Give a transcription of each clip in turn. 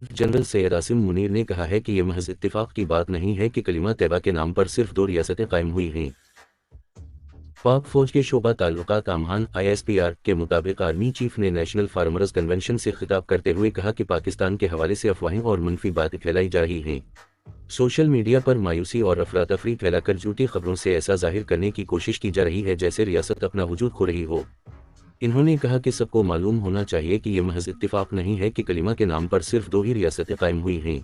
General Syed Asim Munir ने कहा है कि ये महज इत्तेफाक की बात नहीं है कि कलिमा तैयबा के नाम पर सिर्फ 2 रियासतें कायम हुई हैं। पाक फौज के शोबा ताल्लुकात आमहान ISPR के मुताबिक आर्मी चीफ ने नेशनल फार्मर्स कन्वेंशन से खिताब करते हुए कहा कि पाकिस्तान के हवाले से अफवाहें और मनफी बातें फैलाई जा रही हैं। सोशल मीडिया पर मायूसी और अफरा तफरी फैलाकर झूठी खबरों से ऐसा जाहिर करने की कोशिश की जा रही है जैसे रियासत अपना वजूद खो रही हो। इन्होंने कहा कि सबको मालूम होना चाहिए कि यह महज इत्तिफाक नहीं है कि कलिमा के नाम पर सिर्फ 2 ही रियासतें कायम हुई हैं,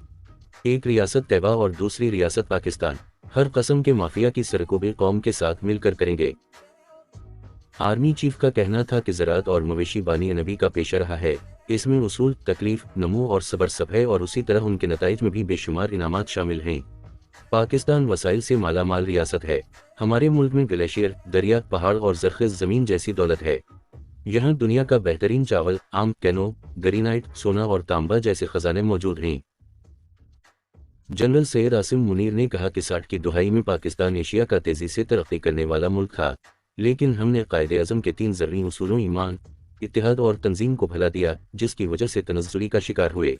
एक रियासत तैयबा और दूसरी रियासत पाकिस्तान। हर कस्म के माफिया की सरकोबे कौम के साथ मिलकर करेंगे। आर्मी चीफ का कहना था कि ज़राअत और मवेशी बानी नबी का पेशा रहा है, इसमें उसूल, तकलीफ, नमू और सब्र सब है और उसी तरह उनके नताइज में भी बेशुमार इनामात शामिल हैं। पाकिस्तान वसाइल से माला माल रियासत है। हमारे मुल्क में ग्लेशियर, दरिया, पहाड़ और ज़रख़ीज़ ज़मीन जैसी दौलत है। यहाँ दुनिया का बेहतरीन चावल, आम, कैनो, ग्रेनाइट, सोना और तांबा जैसे खजाने मौजूद हैं। जनरल सैयद आसिम मुनीर ने कहा कि 60 की दहाई में पाकिस्तान एशिया का तेज़ी से तरक्की करने वाला मुल्क था, लेकिन हमने कायदे-आज़म के 3 ज़रूरी उसूलों ईमान, इत्तेहाद और तंजीम को भुला दिया, जिसकी वजह से तनज़्ज़ुली का शिकार हुए।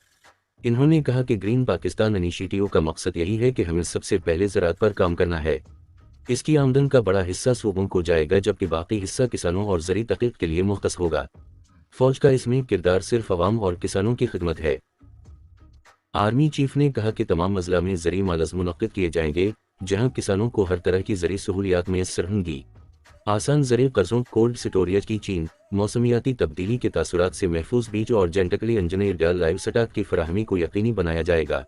इन्होंने कहा कि ग्रीन पाकिस्तान इनिशिएटिव का मकसद यही है कि हमें सबसे पहले ज़राअत पर काम करना है। इसकी आमदन का बड़ा हिस्सा सूबों को जाएगा जबकि बाकी हिस्सा किसानों और ज़री तहक़ीक़ के लिए मुख्तस होगा। फौज का इसमें किरदार सिर्फ अवाम और किसानों की खिदमत है। आर्मी चीफ ने कहा कि तमाम अज़ला में ज़री मार्केट्स मुनक़्क़िद किए जाएंगे, जहां किसानों को हर तरह की ज़री सहूलियात मैसर होंगी। आसान ज़री कर्ज़ों, कोल्ड स्टोरेज की चीन, मौसमियाती तब्दीली के तासुरात से महफूज बीज और जेनेटिकली इंजीनियर्ड लाइव स्टॉक की फराहमी को यकीनी बनाया जाएगा।